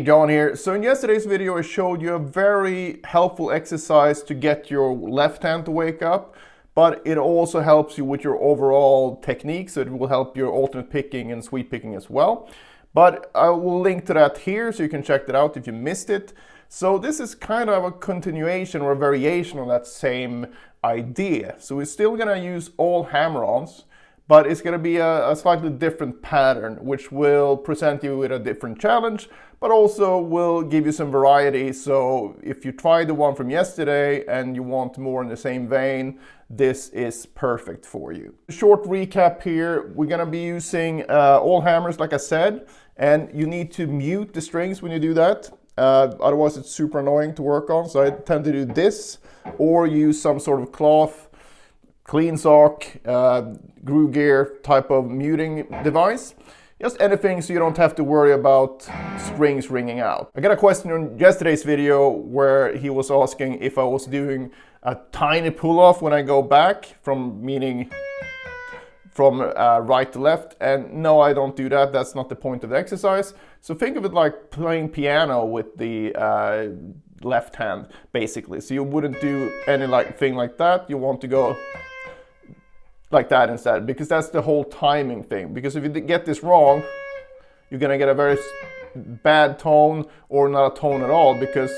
John here. So in yesterday's video I showed you a very helpful exercise to get your left hand to wake up, but it also helps you with your overall technique, so it will help your alternate picking and sweep picking as well. But I will link to that here so you can check that out if you missed it. So this is kind of a continuation or a variation on that same idea. So we're still going to use all hammer-ons, but it's going to be a slightly different pattern, which will present you with a different challenge, but also will give you some variety. So if you tried the one from yesterday and you want more in the same vein, this is perfect for you. Short recap here, we're going to be using all hammers, like I said, and you need to mute the strings when you do that. Otherwise it's super annoying to work on, so I tend to do this, or use some sort of cloth, clean sock, groove gear type of muting device. Just anything so you don't have to worry about strings ringing out. I got a question on yesterday's video where he was asking if I was doing a tiny pull-off when I go back, meaning from right to left, and no, I don't do that. That's not the point of the exercise. So think of it like playing piano with the left hand, basically. So you wouldn't do any thing like that. You want to go like that instead, because that's the whole timing thing. Because if you get this wrong, you're gonna get a very bad tone or not a tone at all, because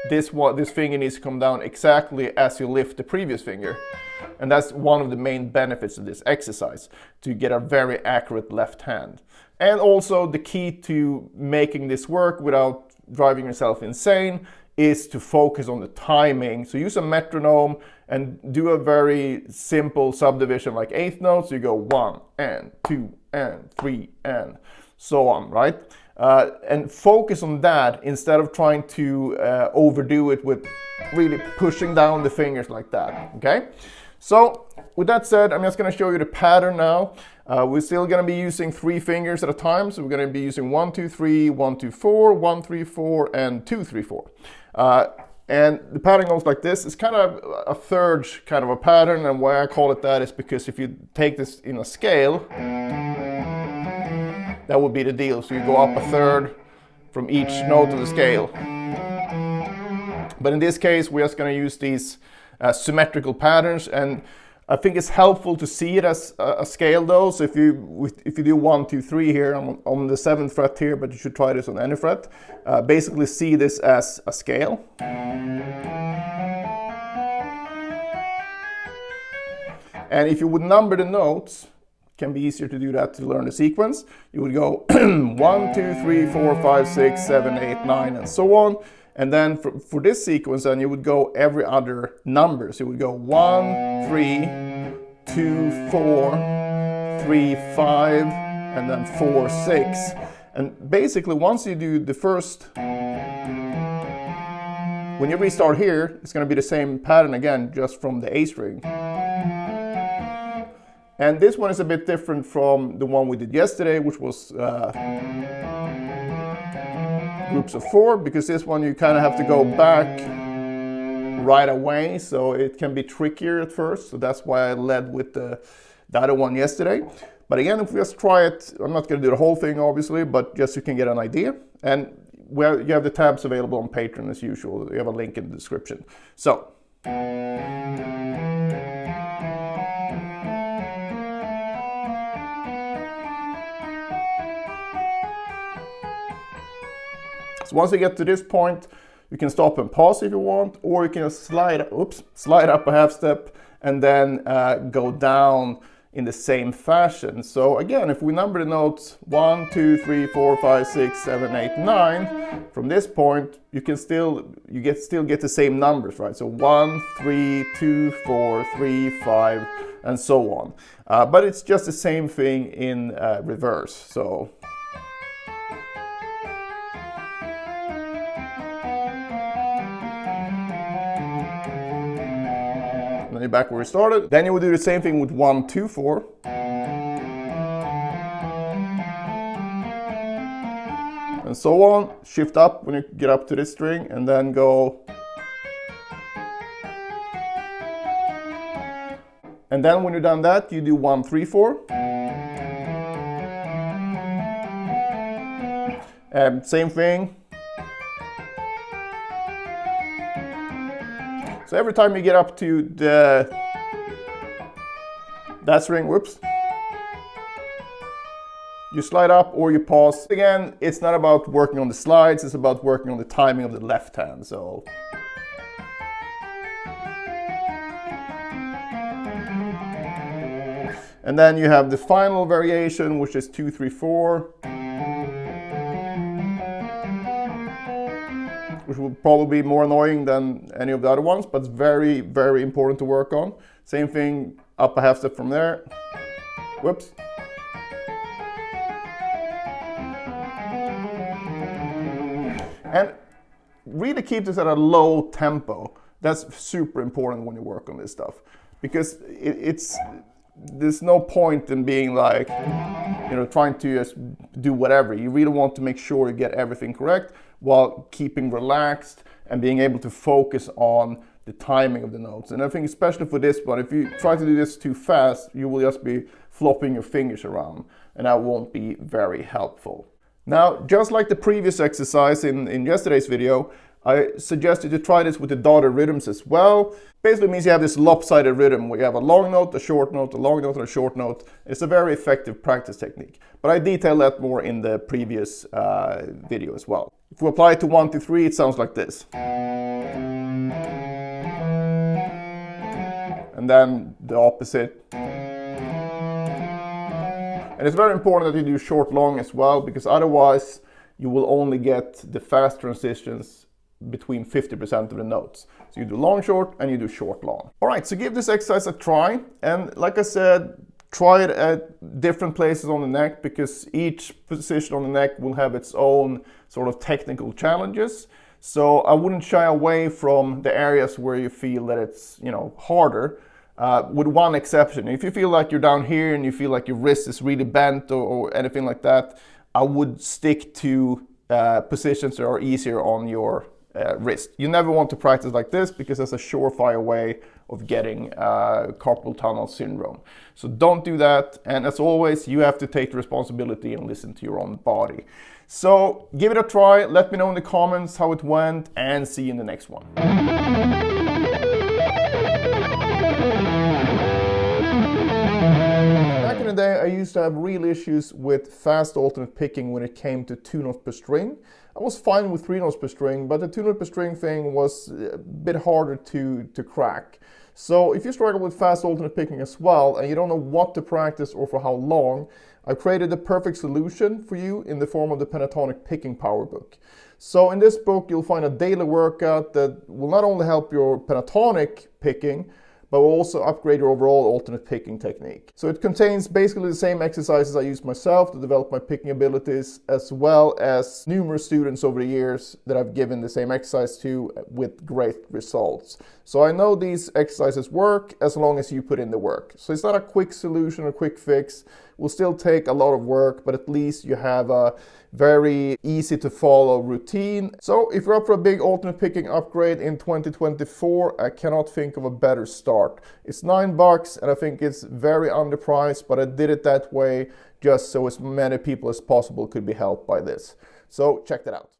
this finger needs to come down exactly as you lift the previous finger. And that's one of the main benefits of this exercise, to get a very accurate left hand. And also the key to making this work without driving yourself insane is to focus on the timing. So use a metronome and do a very simple subdivision like eighth notes. So you go 1 and 2 and 3 and so on, right? And focus on that instead of trying to overdo it with really pushing down the fingers like that, okay? So with that said, I'm just going to show you the pattern now. We're still going to be using 3 fingers at a time. So we're going to be using 1, 2, 3, 1, 2, 4, 1, 3, 4, and 2, 3, 4. And the pattern goes like this. It's kind of a third kind of a pattern, and why I call it that is because if you take this in a scale, that would be the deal. So you go up a third from each note of the scale. But in this case, we're just going to use these symmetrical patterns, and I think it's helpful to see it as a scale though. So if you do 1, 2, 3 here, I'm on the 7th fret here, but you should try this on any fret. Basically see this as a scale. And if you would number the notes, it can be easier to do that to learn the sequence. You would go 1, 2, 3, 4, 5, 6, 7, 8, 9, and so on. And then for this sequence, then you would go every other number. So you would go 1, 3, 2, 4, 3, 5, and then 4, 6. And basically, once you do the first, when you restart here, it's going to be the same pattern again, just from the A string. And this one is a bit different from the one we did yesterday, which was groups of 4, because this one you kind of have to go back right away, so it can be trickier at first. So that's why I led with the other one yesterday. But again, if we just try it, I'm not going to do the whole thing obviously, but just so you can get an idea. And where you have the tabs available on Patreon as usual. You have a link in the description. So once you get to this point, you can stop and pause if you want, or you can slide up a half step and then go down in the same fashion. So again, if we number the notes 1, 2, 3, 4, 5, 6, 7, 8, 9, from this point you can still get the same numbers, right? So 1, 3, 2, 4, 3, 5, and so on. But it's just the same thing in reverse. So then you're back where we started. Then you will do the same thing with 1, 2, 4. And so on. Shift up when you get up to this string, and then go. And then when you're done that, you do 1, 3, 4. Same thing, So every time you get up to that string, whoops, you slide up or you pause. Again, it's not about working on the slides, it's about working on the timing of the left hand. So and then you have the final variation, which is 2, 3, 4, which will probably be more annoying than any of the other ones, but it's very, very important to work on. Same thing, up a half step from there. Whoops. And really keep this at a low tempo. That's super important when you work on this stuff, because there's no point in being like, trying to just do whatever. You really want to make sure you get everything correct while keeping relaxed and being able to focus on the timing of the notes. And I think especially for this one, if you try to do this too fast, you will just be flopping your fingers around, and that won't be very helpful. Now, just like the previous exercise in yesterday's video, I suggest you to try this with the dotted rhythms as well. Basically means you have this lopsided rhythm where you have a long note, a short note, a long note, and a short note. It's a very effective practice technique, but I detail that more in the previous video as well. If we apply it to 1, 2, 3, it sounds like this. And then the opposite. And it's very important that you do short long as well, because otherwise you will only get the fast transitions between 50% of the notes. So you do long short and you do short long. All right, so give this exercise a try, and like I said, try it at different places on the neck, because each position on the neck will have its own sort of technical challenges. So I wouldn't shy away from the areas where you feel that it's harder. With one exception. If you feel like you're down here and you feel like your wrist is really bent or anything like that, I would stick to positions that are easier on your wrist. You never want to practice like this, because that's a surefire way of getting carpal tunnel syndrome. So don't do that, and as always, you have to take the responsibility and listen to your own body. So give it a try, let me know in the comments how it went, and see you in the next one. Back in the day, I used to have real issues with fast alternate picking when it came to 2 notes per string. I was fine with 3 notes per string, but the 2 notes per string thing was a bit harder to crack. So if you struggle with fast alternate picking as well, and you don't know what to practice or for how long, I've created the perfect solution for you in the form of the Pentatonic Picking Power Book. So in this book, you'll find a daily workout that will not only help your pentatonic picking, but will also upgrade your overall alternate picking technique. So it contains basically the same exercises I use myself to develop my picking abilities, as well as numerous students over the years that I've given the same exercise to with great results. So I know these exercises work as long as you put in the work. So it's not a quick solution or quick fix. It will still take a lot of work, but at least you have a very easy to follow routine. So if you're up for a big alternate picking upgrade in 2024, I cannot think of a better start. It's $9 and I think it's very underpriced, but I did it that way just so as many people as possible could be helped by this. So check that out.